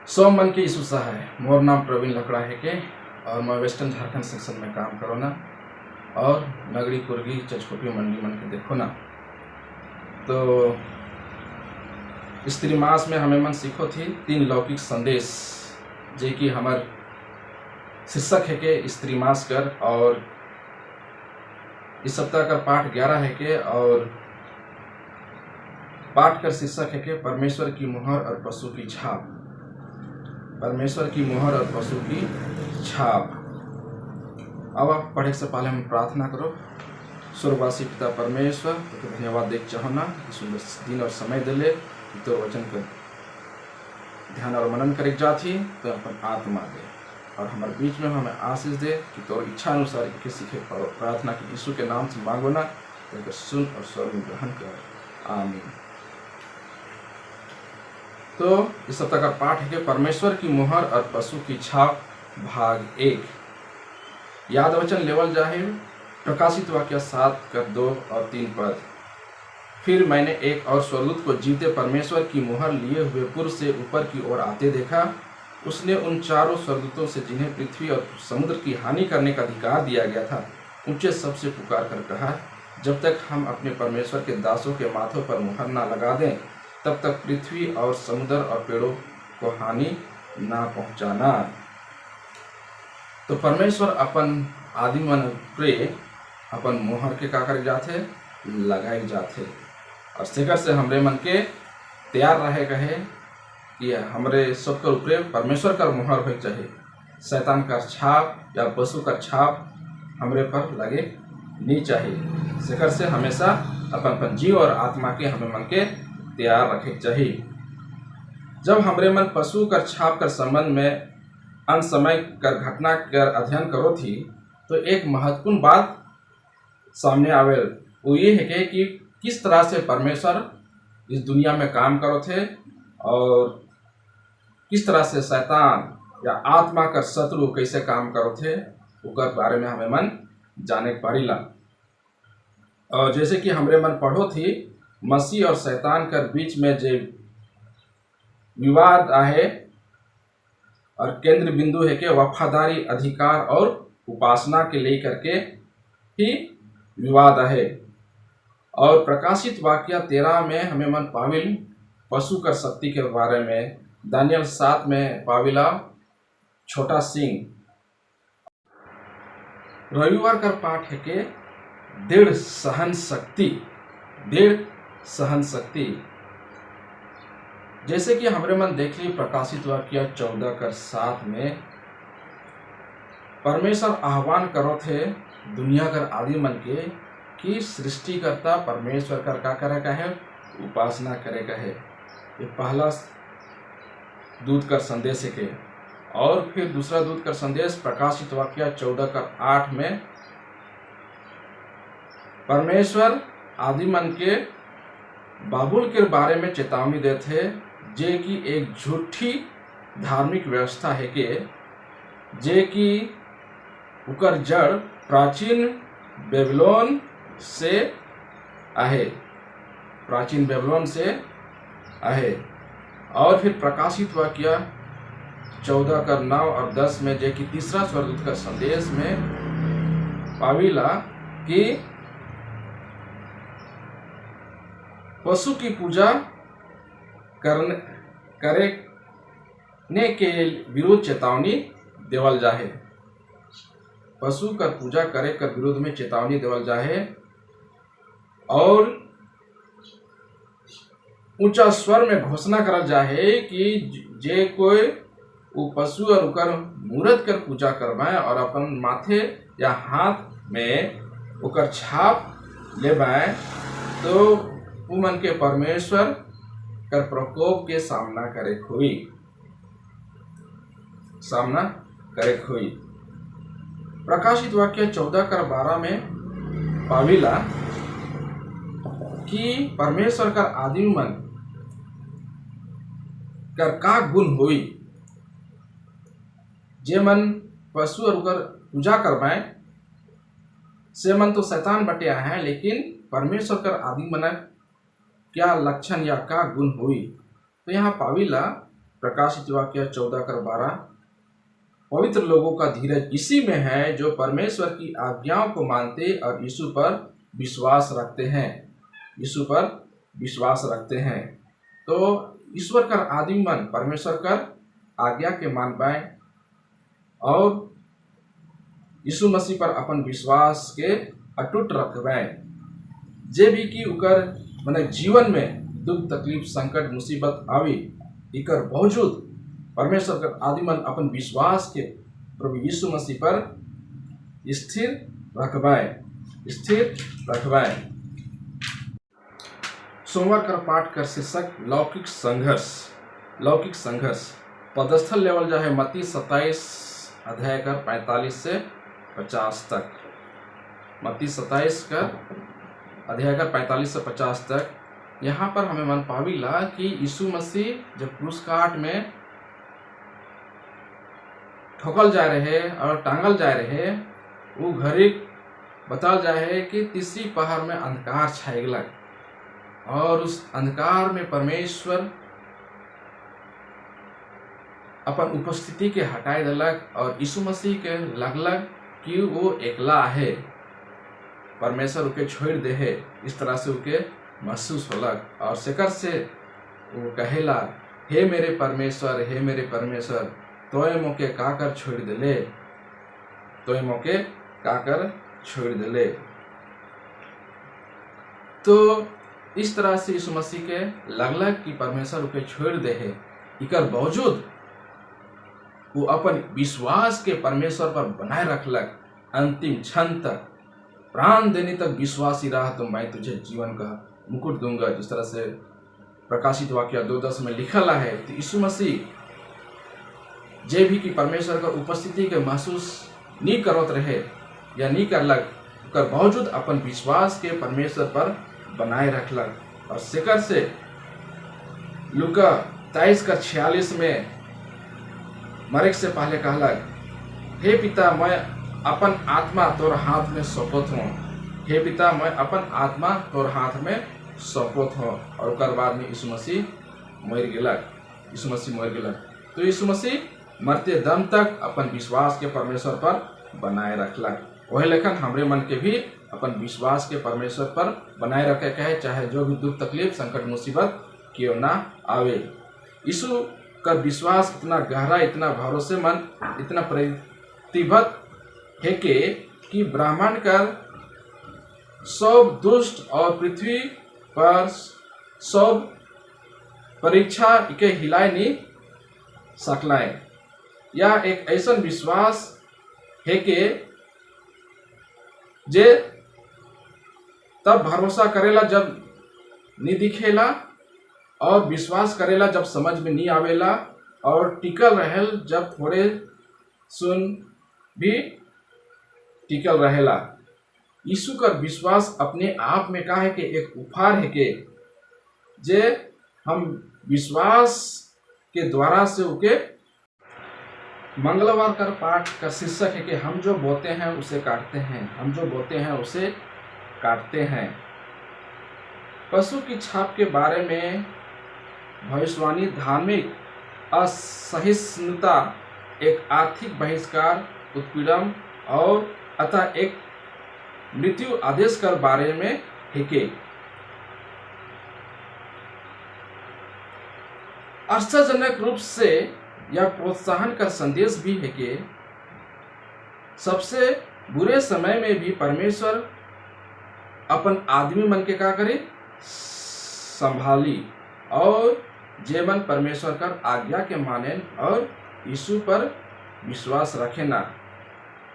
सौ मन के यीशु है। मोर नाम प्रवीण लकड़ा है के और मैं वेस्टर्न झारखंड सेक्शन में काम करो ना और नगरी कुर्गी चचकोपी मंडी मन के देखो ना। तो स्त्री मास में हमें मन सीखो थी 3 लौकिक संदेश जे कि हमार शीर्षक है के स्त्री मास कर। और इस सप्ताह का पाठ 11 है के और पाठ का शीर्षक है के परमेश्वर की मुहर और पशु की छाप। परमेश्वर की मुहर और पशु की छाप। अब आप पढ़े से पहले हम प्रार्थना करो। स्वर्गवासी पिता परमेश्वर तो धन्यवाद देख चाहो ना सुंदर दिन और समय दिले तो वचन कर ध्यान और मनन करे जाती तो अपन आत्मा दे और हमारे बीच में हमें आशीष दे कि तो इच्छा अनुसार के सीखे प्रार्थना की यीशु के नाम से मांगो ना तो सुन और स्वर्ग में ग्रहण कर। आमीन। तो इस सप्ताह का पाठ है कि परमेश्वर की मुहर और पशु की छाप भाग 1। याद वचन लेवल जाहिर प्रकाशित वाक्य 7:2 और 3 पद। फिर मैंने एक और स्वर्गदूत को जीवते परमेश्वर की मुहर लिए हुए पुर से ऊपर की ओर आते देखा। उसने उन 4 स्वर्गदूतों से जिन्हें पृथ्वी और समुद्र की हानि करने का अधिकार दिया गया था ऊंचे सबसे पुकार कर कहा, जब तक हम अपने परमेश्वर के दासों के माथों पर मुहर ना लगा दें तब तक पृथ्वी और समुद्र और पेड़ों को हानि ना पहुंचाना। तो परमेश्वर अपन आदि मन पे अपन मुहर के का कर जाते लगाई जाते और शेखर से हमरे मन के तैयार रहे कहे कि हमरे सबकर ऊपर परमेश्वर का मुहर हो चाहिए। शैतान का छाप या पशु का छाप हमरे पर लगे नहीं चाहिए। शेखर से हमेशा अपन जीव और आत्मा के हमें मन के तैयार रखे चाहिए। जब हमरे मन पशु कर छाप कर संबंध में अंत समय कर घटना कर अध्ययन करो थी तो एक महत्वपूर्ण बात सामने आवे वो ये है कि किस तरह से परमेश्वर इस दुनिया में काम करो थे और किस तरह से शैतान या आत्मा का शत्रु कैसे काम करो थे उसके बारे में हमें मन जाने पारीला। और जैसे कि हमरे मन पढ़ो थी मसीह और शैतान कर बीच में जो विवाद आहे और केंद्र बिंदु है कि वफादारी अधिकार और उपासना के लेकर के ही विवाद आहे। और प्रकाशित वाक्य 13 में हमें मन पाविल पशु कर शक्ति के बारे में, दानियल 7 में पाविला छोटा सिंह। रविवार का पाठ है कि दृढ़ सहन शक्ति। जैसे कि हमरे मन देख ली प्रकाशित वाक्य 14:7 में परमेश्वर आह्वान करो थे दुनिया कर आदि मन के कि सृष्टिकर्ता परमेश्वर कर का करे का है उपासना करे का है। ये पहला दूत का संदेश है के। और फिर दूसरा दूत का संदेश प्रकाशित वाक्य 14:8 में परमेश्वर आदि मन के बाबुल के बारे में चेतावनी देते जे कि एक झूठी धार्मिक व्यवस्था है के जे कि उकर जड़ प्राचीन बेबीलोन से आहे। और फिर प्रकाशित वाक्य 14:9 और 10 में जे कि तीसरा स्वर्गदूत का संदेश में पाविला कि पशु की पूजा करने के विरुद्ध चेतावनी देवल जाहे। पशु का पूजा करे कर विरुद्ध में चेतावनी देवल जाहे और ऊंचा स्वर में घोषणा करल जाहे कि जे कोई वो पशु और उकर मूर्त कर पूजा करवाए और अपन माथे या हाथ में उकर छाप लेवाए तो उमन के परमेश्वर कर प्रकोप के सामना करे खोई। प्रकाशित वाक्य 14:12 में पाविला कि परमेश्वर का आदमी मन कर का गुण हुई जे मन पशु और उकर पूजा करवाए से मन तो शैतान बटिया है, लेकिन परमेश्वर का आदि मन क्या लक्षण या का गुण हुई। तो यहाँ पाविला प्रकाशित वाक्य 14:12। पवित्र लोगों का धीरज इसी में है जो परमेश्वर की आज्ञाओं को मानते और यीशु पर विश्वास रखते हैं। यीशु पर विश्वास रखते हैं। तो ईश्वर का आदिम मन परमेश्वर कर आज्ञा के मान पाए और यीशु मसीह पर अपन विश्वास के अटूट रखवाए। जे भी कि उकर मने जीवन में दुख तकलीफ संकट मुसीबत आवी इकर बावजूद परमेश्वर का आदिमन अपन विश्वास के प्रभु यीशु मसीह पर स्थिर रखवाए। सोमवार का पाठ कर शीर्षक लौकिक संघर्ष पदस्थल लेवल जो है मत्ती 27:45 से 50 तक। मत्ती 27:45 से 50 तक। यहाँ पर हमें मन पाविला कि यीशु मसीह जब क्रूस काट में ठोकल जा रहे और टांगल जा रहे, वो घड़ी बताल जा है कि तीसरी पहर में अंधकार छाई गलक और उस अंधकार में परमेश्वर अपन उपस्थिति के हटाए दिलक और यीशु मसीह के लगलक कि वो एकला है, परमेश्वर उके छोड़ दे है। इस तरह से उके महसूस होलक और सेकर से वो कहेला, हे मेरे परमेश्वर तोय मोके काकर छोड़ देले। तो इस तरह से यीशु मसीह के लगलक कि परमेश्वर उके छोड़ दे है। इकर बावजूद वो अपन विश्वास के परमेश्वर पर बनाए रखलक अंतिम क्षण तक, प्राण देने तक विश्वासी रहा तो मैं तुझे जीवन का मुकुट दूंगा, जिस तरह से प्रकाशित वाक्य 2:10 में लिखल है। तो यीशु मसीह जे भी कि परमेश्वर का उपस्थिति के महसूस नहीं करत रहे या नहीं करलक, कर बावजूद अपन विश्वास के परमेश्वर पर बनाए रखलक और सेकर से लूका 23:46 में मरे से पहले कहलक, हे पिता मैं अपन आत्मा तोर हाथ में सौंपत हूँ। हे पिता मैं अपन आत्मा तोर हाथ में सौंपत हूँ। और ओकर बाद में यीशु मसीह मर गेलक। तो यीशु मसीह मरते दम तक अपन विश्वास के परमेश्वर पर बनाए रखलक। वही लेखन हमरे मन के भी अपन विश्वास के परमेश्वर पर बनाए रखे के है, चाहे जो भी दुख तकलीफ संकट मुसीबत क्यों ना आवे। यीशु का विश्वास इतना गहरा, इतना भरोसेमंद, इतना प्रतिबद्ध है कि ब्राह्मण कर सब दुष्ट और पृथ्वी पर सब परीक्षा के हिलाए नहीं सकलाए। यह एक ऐसा विश्वास है कि जे तब भरोसा करेला जब नहीं दिखेला और विश्वास करेला जब समझ में नहीं आवेला और टिकल रहेल जब थोड़े सुन भी टिकल रहेला। यीशु का विश्वास अपने आप में का है कि एक उपहार है कि जे हम विश्वास के द्वारा से उके मंगलवार का पाठ का शीर्षक है कि हम जो बोते हैं उसे काटते हैं। पशु की छाप के बारे में भविष्यवाणी धार्मिक असहिष्णुता, एक आर्थिक बहिष्कार, उत्पीड़न और अतः एक मृत्यु आदेश के बारे में है कि आश्चर्यजनक रूप से यह प्रोत्साहन का संदेश भी है कि सबसे बुरे समय में भी परमेश्वर अपन आदमी मन के का करे संभाली और जीवन परमेश्वर का आज्ञा के माने और यीशु पर विश्वास रखे ना।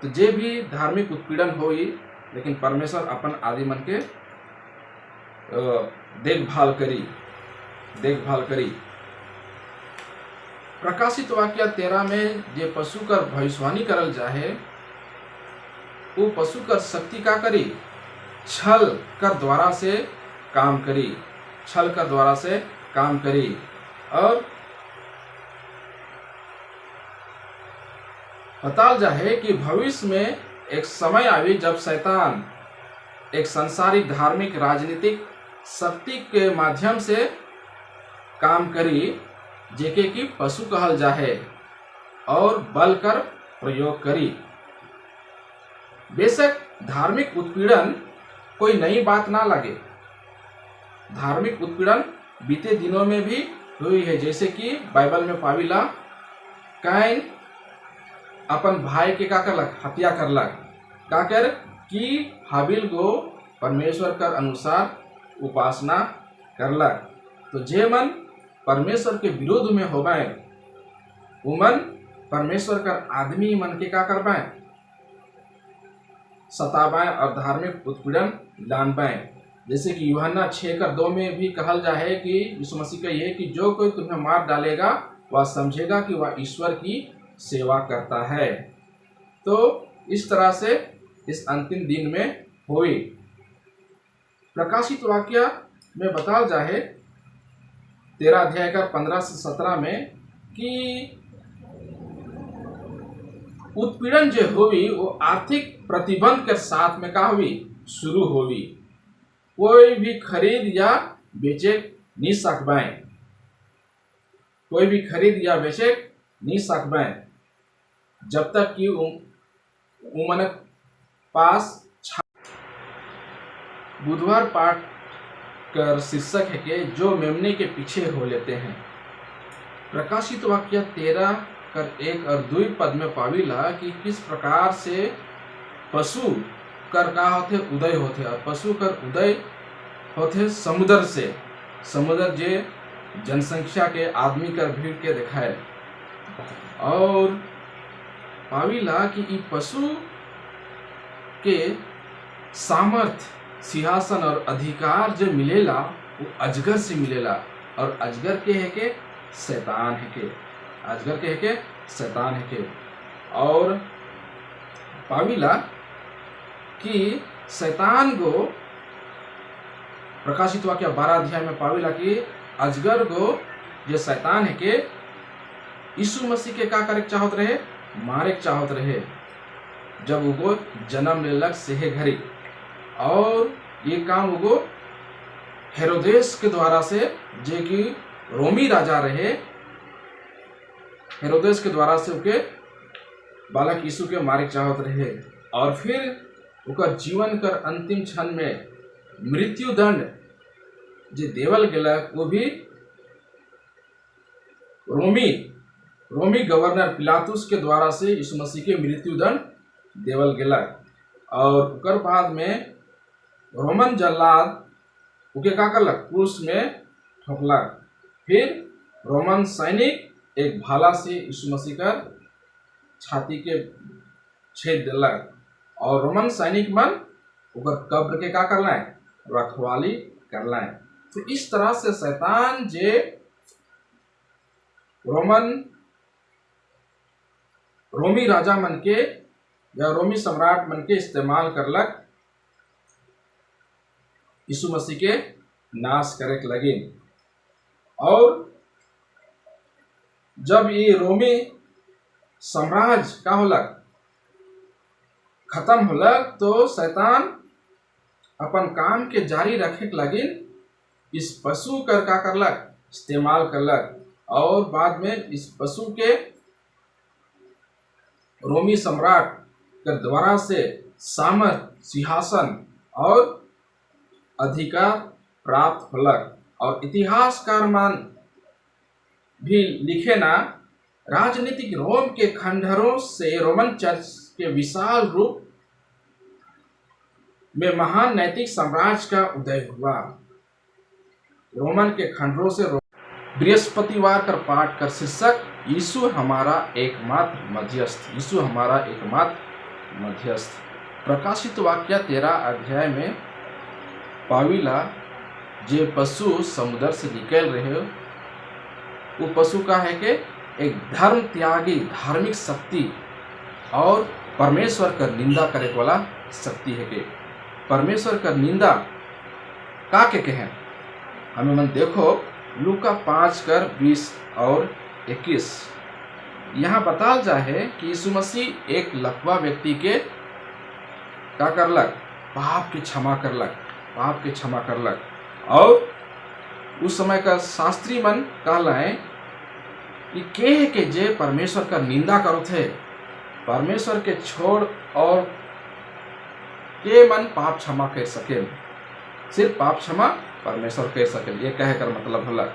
तो जे भी धार्मिक उत्पीड़न होई, लेकिन परमेश्वर अपन आदि मन के देखभाल करी। प्रकाशित वाक्य 13 में जे पशु कर भविष्यवाणी करल जाहे, वो पशु कर शक्ति का करी छल कर द्वारा से काम करी और बताल जाए कि भविष्य में एक समय आवी जब शैतान एक सांसारिक धार्मिक राजनीतिक शक्ति के माध्यम से काम करी जेके की पशु कहल जाहे और बल कर प्रयोग करी। बेशक धार्मिक उत्पीड़न कोई नई बात ना लगे। धार्मिक उत्पीड़न बीते दिनों में भी हुई है, जैसे कि बाइबल में पाविला कैन अपन भाई के का करलक, हत्या करलक, का कर कि हाबिल को परमेश्वर कर अनुसार उपासना करलक। तो जे मन परमेश्वर के विरोध में होबाए उमन परमेश्वर कर आदमी मन के का करबाए, सताबाए और धार्मिक उत्पीड़न लानबाए। जैसे कि यूहन्ना 6:2 में भी कहल जाए कि यीशु मसीह का यह कि जो कोई तुम्हें मार डालेगा वह समझेगा कि वह ईश्वर की सेवा करता है। तो इस तरह से इस अंतिम दिन में हुई। प्रकाशित वाक्य में बताल जाए 13 अध्याय का 15 से 17 में कि उत्पीड़न जो हुई वो आर्थिक प्रतिबंध के साथ में का हुई, शुरू हुई। कोई भी खरीद या बेचे नहीं सकबाए, कोई भी खरीद या बेचे नहीं सकबाए जब तक कि उमन पास। बुधवार पाठ कर शीर्षक है कि जो मेमने के पीछे हो लेते हैं। प्रकाशित वाक्य 13 कर 1 और 2 पद में पाविला कि किस प्रकार से पशु कर का होते उदय होते, और पशु कर उदय होते समुद्र से। समुद्र जे जनसंख्या के आदमी कर भीड़ के दिखाए, और पाविला कि ई पशु के सामर्थ, सिंहासन और अधिकार जो मिलेला वो अजगर से मिलेला, और अजगर के है के शैतान है के, अजगर के है के शैतान है के। और पाविला कि शैतान को प्रकाशित वाक्य 12 अध्याय में पाविला कि अजगर को जो शैतान है के यीशु मसीह के का करे चाहत रहे, मारे चाहत रहे जब वो जन्म लेलक से घड़ी। और ये काम वो हेरोदेस के द्वारा से, जे कि रोमी राजा रहे, हेरोदेस के द्वारा से उनके बालक यीशु के मारे चाहत रहे। और फिर उनका जीवन कर अंतिम क्षण में मृत्यु दंड जे देवल गेलक वो भी रोमी गवर्नर पिलातुस के द्वारा से यीशु मसीह के मृत्यु दंड देवल गेलक। और उकर बाद में रोमन जल्लाद उके का करलक, क्रूस में ठोकलक। फिर रोमन सैनिक एक भाला से यीशु मसीह का छाती के छेद दिलक, और रोमन सैनिक मन उकर कब्र के का करलाए, रखवाली करलाए। तो इस तरह से शैतान जे रोमी राजा मन के या रोमी सम्राट मन के इस्तेमाल करलक यीशु मसीह के नाश करे के लगे। और जब ये रोमी साम्राज्य का होलक खत्म होलक, तो शैतान अपन काम के जारी रखे के लगे इस पशु कर का करलक, इस्तेमाल करलक। और बाद में इस पशु के रोमी सम्राट के द्वारा से सामर्थ, सिंहासन और अधिकार प्राप्त होलक। और इतिहासकार मान भी लिखे ना, राजनीतिक रोम के खंडहरों से रोमन चर्च के विशाल रूप में महान नैतिक साम्राज्य का उदय हुआ। रोमन के खंडहरों से बृहस्पतिवार कर पाठ कर शीर्षक यीशु हमारा एकमात्र मध्यस्थ, यीशु हमारा एकमात्र मध्यस्थ। प्रकाशित वाक्य 13 अध्याय में पाविला जे पशु समुद्र से निकल रहे हो, वो पशु का है कि एक धर्म त्यागी धार्मिक शक्ति और परमेश्वर का निंदा करे वाला शक्ति है कि परमेश्वर का निंदा का के हैं। हमें मन देखो लूका 5:20 और 21 यहाँ बताल जाए कि यीशु मसीह एक लकवा व्यक्ति के का करलक, पाप के क्षमा करलक, पाप के क्षमा करलक। और उस समय का शास्त्री मन कहलाए कि के जे परमेश्वर का निंदा करो थे, परमेश्वर के छोड़ और के मन पाप क्षमा कर सके, सिर्फ पाप क्षमा परमेश्वर कर सके, ये कहे कर मतलब होला।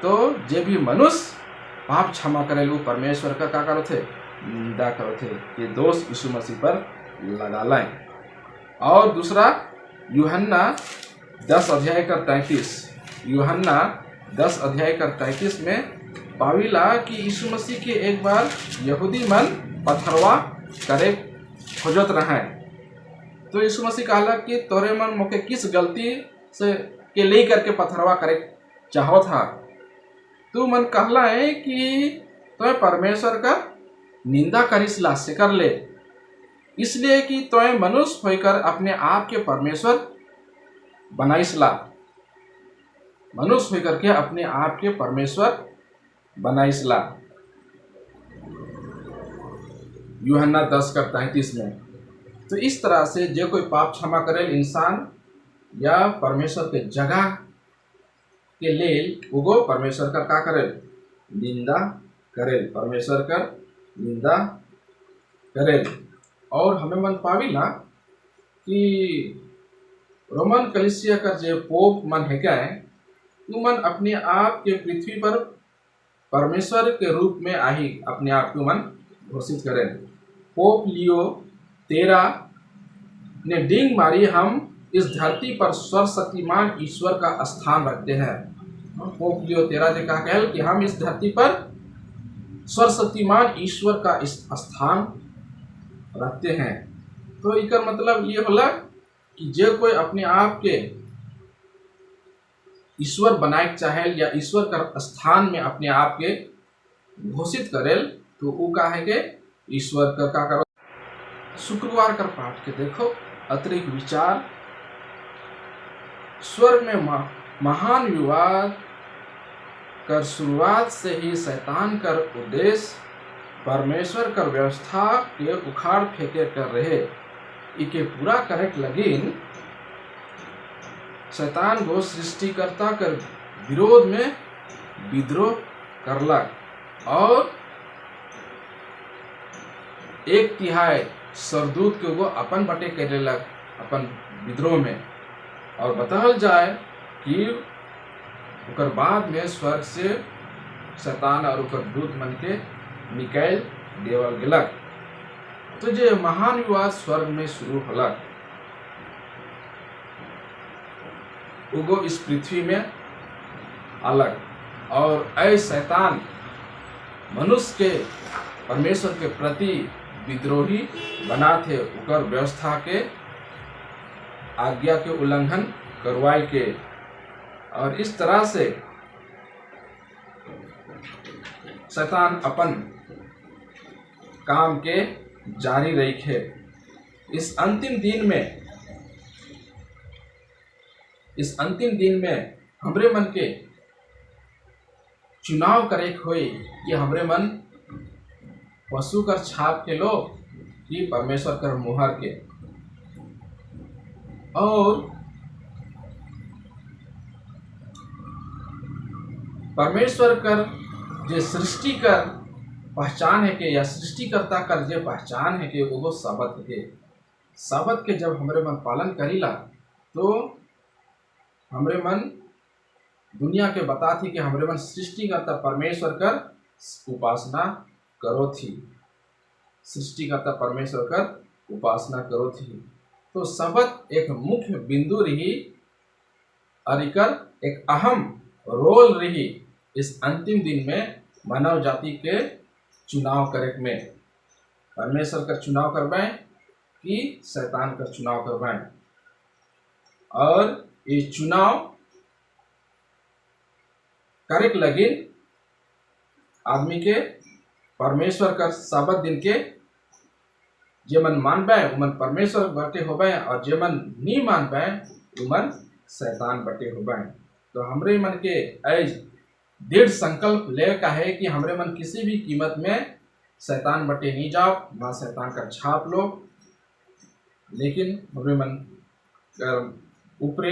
तो जे भी मनुष्य पाप क्षमा करे वो परमेश्वर का क्या करो थे, निंदा करो थे। ये दोष यीशु मसीह पर लगा लाए। और दूसरा यूहन्ना 10 अध्याय का 33, यूहन्ना 10 अध्याय का 33 में पाविला कि यीशु मसीह के एक बार यहूदी मन पथरवा करे खोजत रहे। तो यीशु मसीह कहला कि तोरे मन मोके किस गलती से के ले करके पथरवा करे चाहो था। तू मन कहला है कि तो परमेश्वर का निंदा करिसला से कर ले, इसलिए कि तो मनुष्य होकर अपने आप के परमेश्वर बनाइसला, मनुष्य होकर के अपने आप के परमेश्वर बनाइसला। यूहन्ना 10 का 33 में। तो इस तरह से जो कोई पाप क्षमा करे इंसान या परमेश्वर के जगह के लेल उगो परमेश्वर का क्या करे, निंदा करे, परमेश्वर का निंदा करे। और हमें मन पाविला कि रोमन कलीसिया का जो पोप मन है क्या है, वो मन अपने आप के पृथ्वी पर परमेश्वर के रूप में आई अपने आप को मन घोषित करें। पोप लियो 13 ने डींग मारी, हम इस धरती पर सर्वशक्तिमान ईश्वर का स्थान रखते हैं। पोप लियो 13 ने कहा कि हम इस धरती पर सर्वशक्तिमान ईश्वर का इस स्थान रखते हैं। तो इसका मतलब ये होला कि जो कोई अपने आप के ईश्वर बनाए चाहे या ईश्वर का स्थान में अपने आप के घोषित करेल, तो वो का है कि ईश्वर का क्या करो। शुक्रवार का पाठ के देखो अतिरिक्त विचार। स्वर्ग में महान विवाद कर शुरुआत से ही शैतान कर उद्देश्य परमेश्वर कर व्यवस्था के उखाड़ फेंके कर रहे, इके पूरा करेक्ट लगिन शैतान को सृष्टिकर्ता कर विरोध में विद्रोह करलक और 1/3 सरदूत के वो अपन बटे कर लेलक अपन विद्रोह में। और बताल जाए कि उकर बाद में स्वर्ग से शैतान और उकर दूत मन के निकाल देवल गेलक। तो जो महान विवाद स्वर्ग में शुरू होलक, उगो इस पृथ्वी में अलग। और ऐ शैतान मनुष्य के परमेश्वर के प्रति विद्रोही बना थे, उकर व्यवस्था के आज्ञा के उल्लंघन करवाए के। और इस तरह से शैतान अपन काम के जारी रखे। इस अंतिम दिन में हमरे मन के चुनाव करे होए कि हमरे मन पशु कर छाप के लो कि परमेश्वर कर मुहर के। और परमेश्वर कर जो सृष्टि कर पहचान है के या सृष्टिकर्ता कर जो पहचान है के वो सबत के। सबत के जब हमरे मन पालन करीला तो हमरे मन दुनिया के बता थी कि हमरे मन सृष्टिकर्ता परमेश्वर कर उपासना करो थी, सृष्टिकर्ता परमेश्वर कर उपासना करो थी। तो सबत एक मुख्य बिंदु रही और एक अहम रोल रही इस अंतिम दिन में मानव जाति के चुनाव करे में। परमेश्वर का चुनाव करवाएं कि शैतान का चुनाव करवाएं। और ये चुनाव करे लगी आदमी के परमेश्वर का साबत दिन के जे मन मान पाए उमन परमेश्वर बटे हो पाए और जे मन नहीं मान पाए उमन शैतान बटे हो पाए। तो हमरे मन के ऐज दृढ़ संकल्प ले का है कि हमरे मन किसी भी कीमत में शैतान बटे नहीं जाओ, ना शैतान का छाप लो, लेकिन हमरे मन ऊपरे